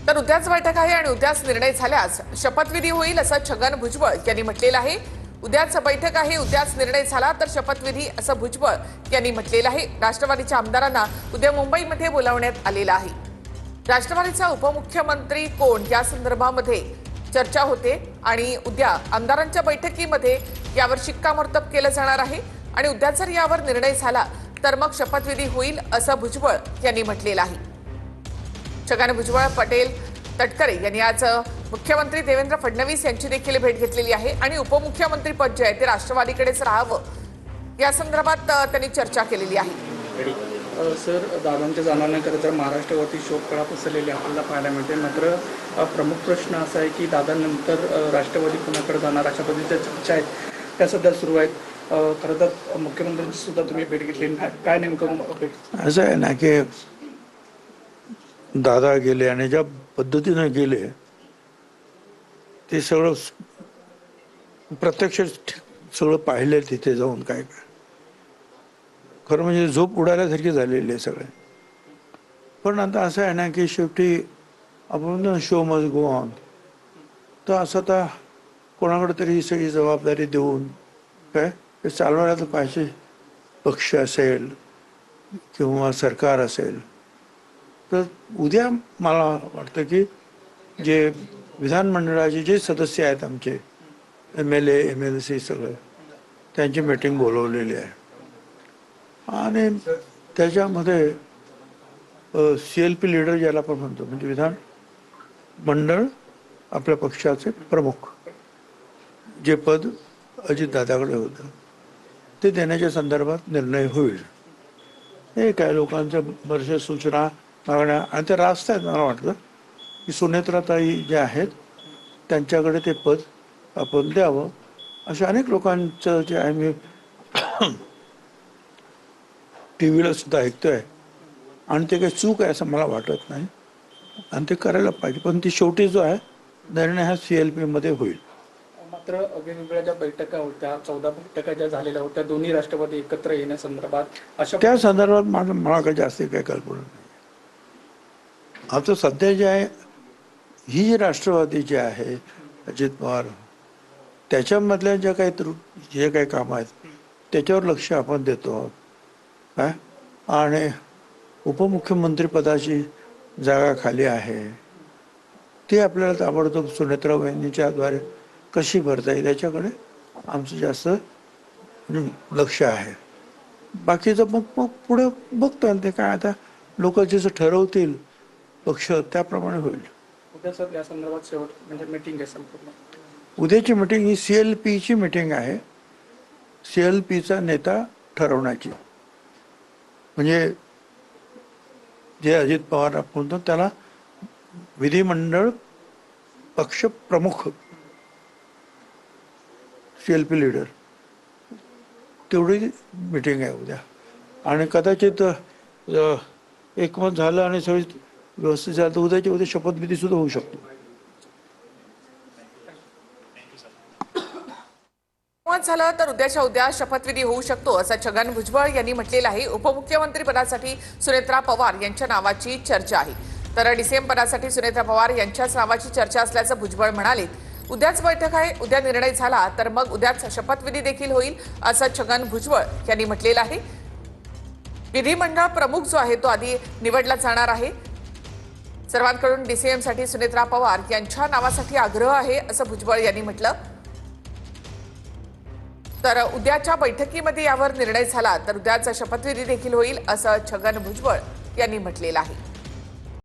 तर उद्याच बैठक आहे आणि उद्याच निर्णय झाल्यास शपथविधी होईल असं छगन भुजबळ यांनी म्हटलेलं आहे। उद्याच बैठक आहे, उद्याच निर्णय झाला तर शपथविधी असं भुजबळ यांनी म्हटलेलं आहे। राष्ट्रवादीच्या आमदारांना उद्या मुंबईमध्ये बोलावण्यात आलेलं आहे। राष्ट्रवादीचा उपमुख्यमंत्री कोण या संदर्भामध्ये चर्चा होते आणि उद्या आमदारांच्या बैठकीमध्ये यावर शिक्कामोर्तब केलं जाणार आहे आणि उद्या जर यावर निर्णय झाला तर मग शपथविधी होईल असं भुजबळ यांनी म्हटलेलं आहे। छगन भुजबळ, पटेल, तटकरे यांनी आज मुख्यमंत्री देवेंद्र फडणवीस यांची देखील भेट घेतलेली आहे आणि उपमुख्यमंत्री पद जे आहे ते राष्ट्रवादीकडेच राहावं या संदर्भात त्यांनी चर्चा केलेली आहे। सर, दादांच्या जाण्यानंतर तर महाराष्ट्रावरती शोककळा पसरलेली आपल्याला पाहायला मिळते। मात्र प्रमुख प्रश्न असा आहे की दादांनंतर राष्ट्रवादी कुणाकडे जाणार अशा पद्धतीच्या चर्चा आहेत त्या सध्या सुरू आहेत। खरं तर मुख्यमंत्र्यांची सुद्धा तुम्ही भेट घेतली, काय नेमकं असं आहे ना की दादा गेले आणि ज्या पद्धतीने गेले ते सगळं प्रत्यक्ष सगळं पाहिले तिथे जाऊन काय काय खरं म्हणजे झोप उडाल्यासारखी झालेली आहे सगळे। पण आता असं आहे ना की शेवटी आपण शो मस्ट गो ऑन, तर असं आता कोणाकडे तरी ही सगळी जबाबदारी देऊन काय ते चालवायला तर पाहिजे। पक्ष असेल किंवा सरकार असेल तर उद्या मला वाटतं की जे विधानमंडळाचे जे सदस्य आहेत आमचे MLA MLC सगळे त्यांची मीटिंग बोलवलेली आहे आणि त्याच्यामध्ये CLP लीडर ज्याला आपण म्हणतो म्हणजे विधान मंडळ आपल्या पक्षाचे प्रमुख जे पद अजितदादाकडे होतं ते देण्याच्या संदर्भात निर्णय होईल। हे काय लोकांच्या बऱ्याचशा सूचना मागण्या आणि ते रास्त आहेत। मला वाटतं की सुनेत्राताई जे आहेत त्यांच्याकडे ते पद आपण द्यावं अशा अनेक लोकांचं जे आहे मी TV सुद्धा ऐकतोय आणि ते काही चूक आहे असं मला वाटत नाही आणि ते करायला पाहिजे। पण ती शेवटी जो आहे निर्णय हा CLP मध्ये होईल। मात्र वेगवेगळ्या ज्या बैठका होत्या 14 बैठका ज्या झालेल्या होत्या दोन्ही राष्ट्रवादी एकत्र येण्यासंदर्भात अशा त्या संदर्भात मला काही जास्त काही कल्पना नाही। आता सध्या जे आहे ही जी राष्ट्रवादी जे आहे अजित पवार त्याच्यामधल्या ज्या काही जे काही कामं आहेत त्याच्यावर लक्ष आपण देतो आहोत काय आणि उपमुख्यमंत्री पदाची जागा खाली आहे ती आपल्याला ताबडतोब सुनेत्रा वहिनीच्या द्वारे कशी भरता येईल याच्याकडे आमचं जास्त लक्ष आहे। बाकीचं मग पुढे बघतो ते काय आता लोक जसं ठरवतील पक्ष त्याप्रमाणे होईल। उद्या सर या संदर्भात शेवट म्हणजे मीटिंग आहे संपूर्ण। उद्याची मीटिंग ही CLPची मीटिंग आहे, CLPचा नेता ठरवण्याची म्हणजे जे अजित पवार म्हणतो त्याला विधिमंडळ पक्ष प्रमुख CLP लीडर तेवढी मीटिंग आहे उद्या आणि कदाचित एकमत झालं आणि सगळी व्यवस्थित झालं तर उद्याच्या उद्या शपथविधी सुद्धा होऊ शकतो। झालं तर उद्याच्या उद्या शपथविधी होऊ शकतो असं छगन भुजबळ यांनी म्हटलेलं आहे। उपमुख्यमंत्री पदासाठी सुनेत्रा पवार यांच्या नावाची चर्चा आहे, तर DCM पदासाठी सुनेत्रा पवार यांच्याच नावाची चर्चा असल्याचं भुजबळ म्हणाले। उद्याच बैठक आहे, उद्या निर्णय झाला तर मग उद्याच शपथविधी देखील होईल असं छगन भुजबळ यांनी म्हटलेलं आहे। विधिमंडळ प्रमुख जो आहे तो आधी निवडला जाणार आहे। सर्वांकडून DCM साठी सुनेत्रा पवार यांच्या नावासाठी आग्रह आहे असं भुजबळ यांनी म्हटलं। तर उद्याच्या बैठकीमध्ये यावर निर्णय झाला तर उद्याचा शपथविधी देखील होईल असं छगन भुजबळ यांनी म्हटलेलं आहे।